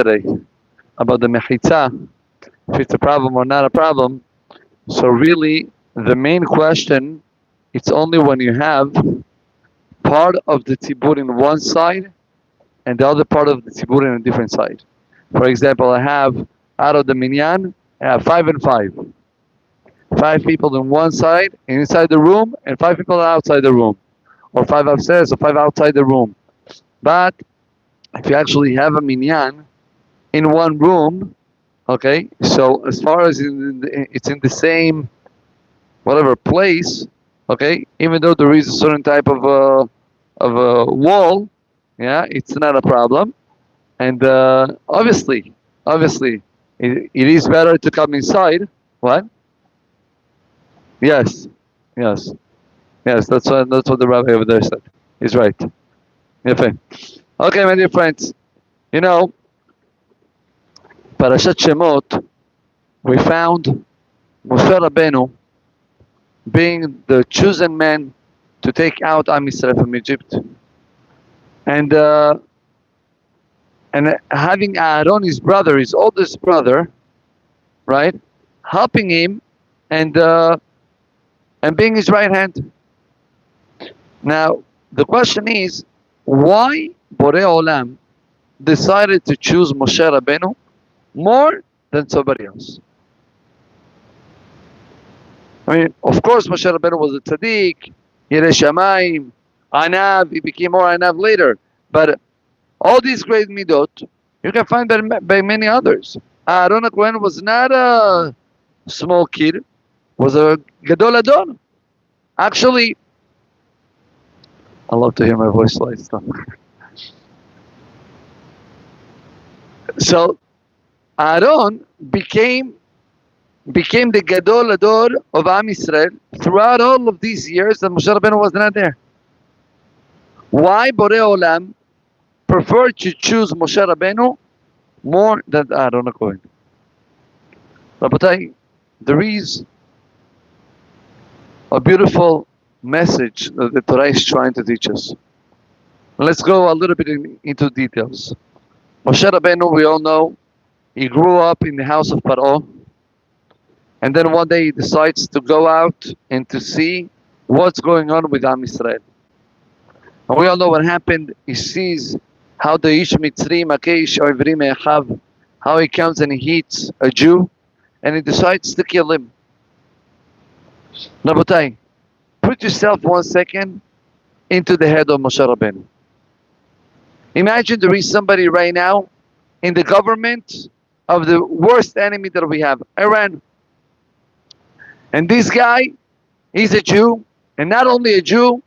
yesterday about the mechitza, if it's a problem or not a problem. So really, the main question, it's only when you have part of the tzibur in one side and the other part of the tzibur in a different side. For example, I have out of the minyan, I have 5 and 5. 5 people on one side inside the room and 5 people outside the room, or 5 upstairs or 5 outside the room. But if you actually have a minyan in one room, okay, so as far as it's in the same whatever place, okay, even though there is a certain type of a wall, yeah, it's not a problem. And obviously, it is better to come inside. What? Yes, yes, yes. That's what the rabbi over there said. He's right. Okay, my dear friends, you know, Parashat Shemot, we found Moshe Rabbeinu being the chosen man to take out Am Yisrael from Egypt, and having Aaron, his brother, his oldest brother, right, helping him, and being his right hand. Now the question is, why Borei Olam decided to choose Moshe Rabbeinu more than somebody else? I mean, of course, Moshe Rabbeinu was a tzaddik, Yirei Shamayim, Anav. He became more Anav later. But all these great midot, you can find by many others. Aaron HaKohen was not a small kid, was a Gadol Adon. Actually, I love to hear my voice like stuff. So Aaron became the Gadol Ador of Am Yisrael throughout all of these years that Moshe Rabbeinu was not there. Why Borei Olam preferred to choose Moshe Rabbeinu more than Aaron HaKohen? Rabotai, there is a beautiful message that the Torah is trying to teach us. Let's go a little bit into details. Moshe Rabbeinu, we all know, he grew up in the house of Paro, and then one day he decides to go out and to see what's going on with Am Yisrael. And we all know what happened. He sees how the Ish Mitzri Makeish Oivri Me'achav, how he comes and he hits a Jew, and he decides to kill him. Rabotai, put yourself 1 second into the head of Moshe Rabbeinu. Imagine there is somebody right now in the government of the worst enemy that we have, Iran. And this guy, he's a Jew, and not only a Jew,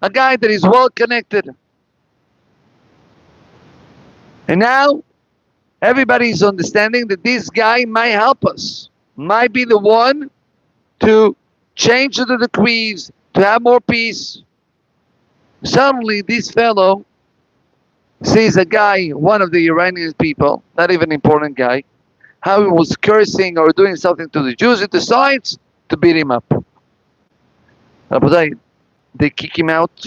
a guy that is well connected. And now, everybody is understanding that this guy might help us, might be the one to change the decrees, to have more peace. Suddenly, this fellow sees a guy, one of the Iranian people, not even an important guy, how he was cursing or doing something to the Jews. He decides to beat him up. They kick him out,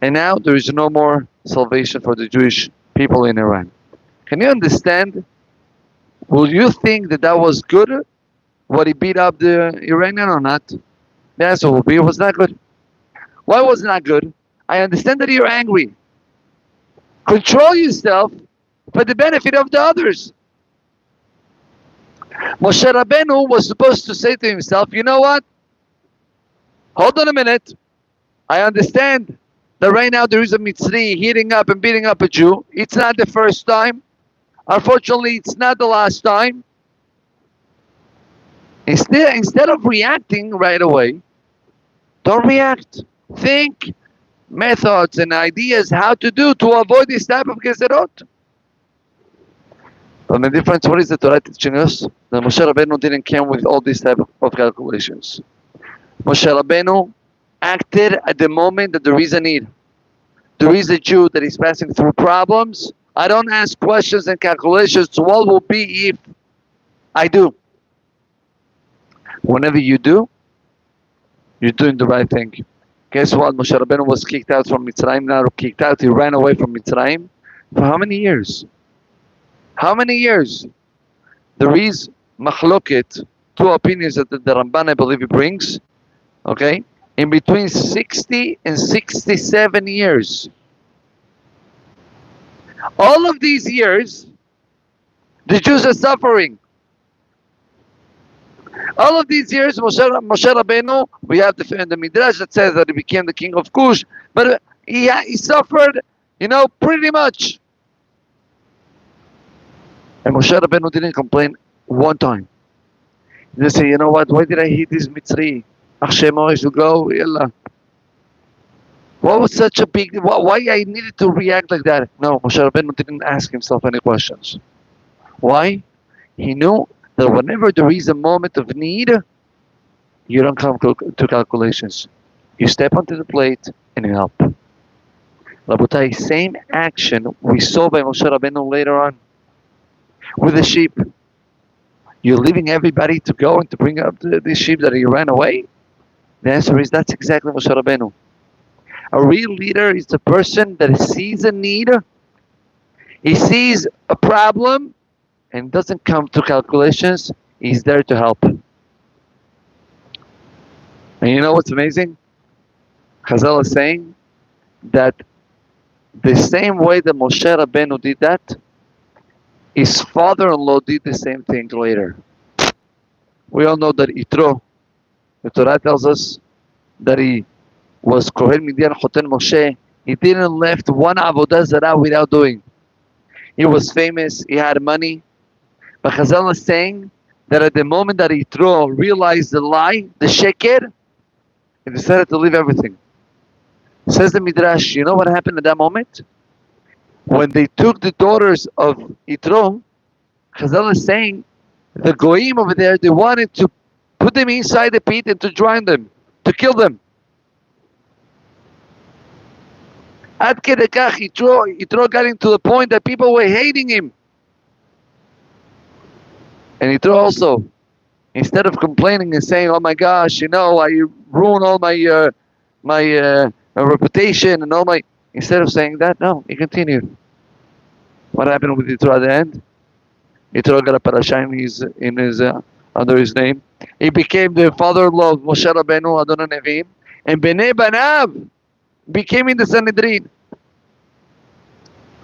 and now there is no more salvation for the Jewish people in Iran. Can you understand? Will you think that that was good, what he beat up the Iranian, or not? The answer will be it was not good. Why was it not good? I understand that you're angry. Control yourself for the benefit of the others. Moshe Rabbeinu was supposed to say to himself, you know what? Hold on a minute. I understand that right now there is a Mitzri hitting up and beating up a Jew. It's not the first time. Unfortunately, it's not the last time. Instead of reacting right away, don't react. Think methods and ideas how to do to avoid this type of gezerot. But the difference, what is the Torah teaching us? That Moshe Rabbeinu didn't come with all these type of calculations. Moshe Rabbeinu acted at the moment that there is a need. There is a Jew that is passing through problems. I don't ask questions and calculations. So what will be if I do? Whenever you do, you're doing the right thing. Guess what? Moshe Rabbeinu was kicked out from Mitzrayim. Now kicked out. He ran away from Mitzrayim. For how many years? How many years? There is machloket, two opinions that the Ramban, I believe, he brings, okay, in between 60 and 67 years. All of these years, the Jews are suffering. All of these years, Moshe Rabbeinu, we have the Midrash that says that he became the king of Cush, but he suffered, pretty much. And Moshe Rabbeinu didn't complain one time. He didn't say, you know what, why did I hate this Mitzri? Achshemo, I should go, yalla. What was such a big, why I needed to react like that? No, Moshe Rabbeinu didn't ask himself any questions. Why? He knew that whenever there is a moment of need, you don't come to calculations. You step onto the plate and you help. Rabotai, same action we saw by Moshe Rabbeinu later on with the sheep. You're leaving everybody to go and to bring up the sheep that he ran away? The answer is that's exactly Moshe Rabbeinu. A real leader is the person that sees a need, he sees a problem, and doesn't come to calculations. He's there to help. And you know what's amazing? Chazal is saying that the same way that Moshe Rabbeinu did that, his father-in-law did the same thing later. We all know that Yitro, the Torah tells us that he was Kohen Midian Choten Moshe. He didn't left one avodah zarah without doing. He was famous, he had money. But Chazal is saying that at the moment that Yitro realized the lie, the sheker, he decided to leave everything. Says the Midrash, you know what happened at that moment? When they took the daughters of Yitro, Chazal is saying the goyim over there, they wanted to put them inside the pit and to drown them, to kill them. Ad kedei kach, Yitro got into the point that people were hating him. And Yitro also, instead of complaining and saying, "Oh my gosh, I ruined all my reputation and all my," instead of saying that, no, he continued. What happened with Yitro at the end? Yitro got a parasha in his under his name. He became the father-in-law of Moshe Rabbeinu, Adon HaNeviim, and Bnei Banav became in the Sanhedrin.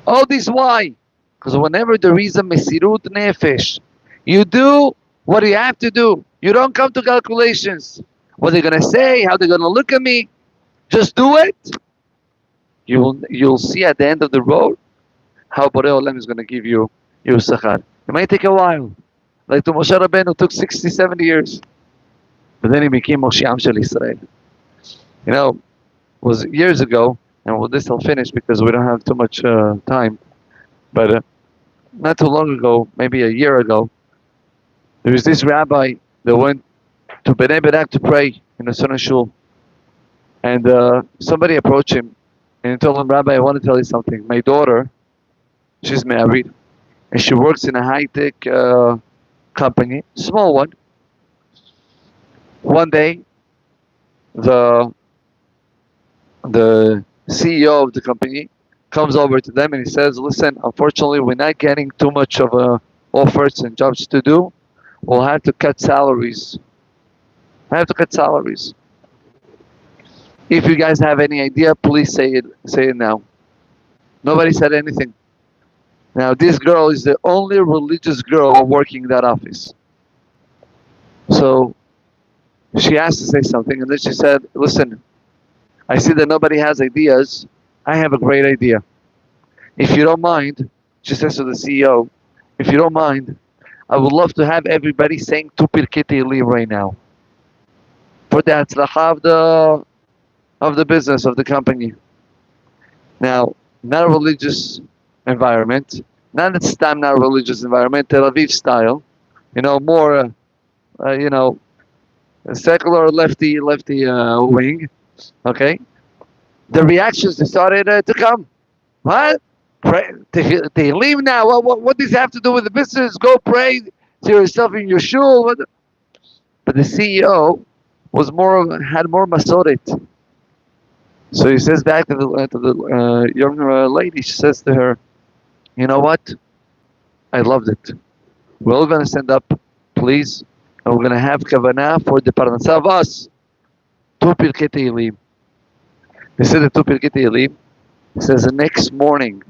All this why? Because whenever there is a Mesirut Nefedh, you do what you have to do. You don't come to calculations. What they're going to say, how they're going to look at me. Just do it. You'll see at the end of the road how Borei Olam is going to give you your sachar. It might take a while. Like to Moshe Rabbeinu took 60, 70 years. But then he became Moshe Am Shel Israel. It was years ago, and with this I'll finish because we don't have too much time. But not too long ago, maybe a year ago, there was this rabbi that went to Bnei Brak to pray in a Sunnah shul. And somebody approached him and he told him, "Rabbi, I want to tell you something. My daughter, she's married, and she works in a high-tech company, small one. One day, the CEO of the company comes over to them and he says, listen, unfortunately, we're not getting too much of offers and jobs to do. We'll have to cut salaries. I have to cut salaries. If you guys have any idea, please say it now." Nobody said anything. Now, this girl is the only religious girl working that office. So she asked to say something, and then she said, listen, I see that nobody has ideas. I have a great idea. If you don't mind, she says to the CEO, if you don't mind, I would love to have everybody saying two Pirkei Tehillim right now for the atzlacha of the business, of the company. Now, not a religious environment, not a religious environment, Tel Aviv style, more, a secular lefty wing, okay? The reactions started to come. What? Tehillim now? What does it have to do with the business? Go pray to yourself in your shul. But the CEO had more masoret. So he says back to the young lady, she says to her, you know what? I loved it. We're all going to stand up, please, and we're going to have kavanah for the parnassah of us. Two Pirkei Tehillim. They said the two Pirkei Tehillim. It says the next morning.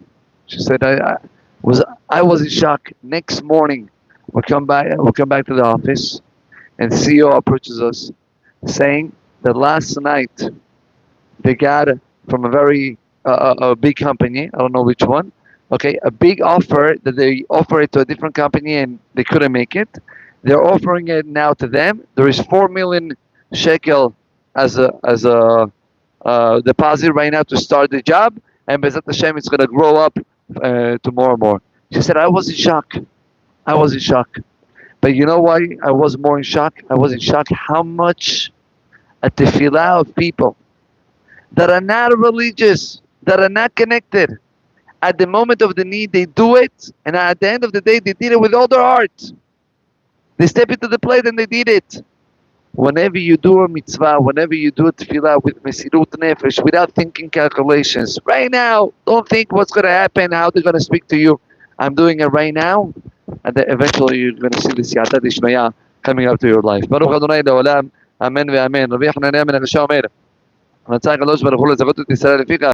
She said, I was in shock. Next morning, we'll come back to the office, and the CEO approaches us, saying that last night they got from a very a big company. I don't know which one. Okay, a big offer that they offer it to a different company and they couldn't make it. They're offering it now to them. There is 4 million shekel as a deposit right now to start the job, and Bezat Hashem it's gonna grow up to more and more. She said, I was in shock. I was in shock. But you know why I was more in shock? I was in shock how much a tefillah of people that are not religious, that are not connected, at the moment of the need, they do it, and at the end of the day, they did it with all their heart. They step into the plate and they did it. Whenever you do a mitzvah, whenever you do a tefillah with Mesirut Nefedh, without thinking calculations, right now, don't think what's going to happen, how they're going to speak to you. I'm doing it right now, and then eventually you're going to see the siyata d'ishmaya coming up to your life. Baruch Adonai Le'olam, Amen ve'amen. Rabbi Hananiah ben Agasha omer, רצה הקדוש ברוך הוא לזכות את ישראל לפיך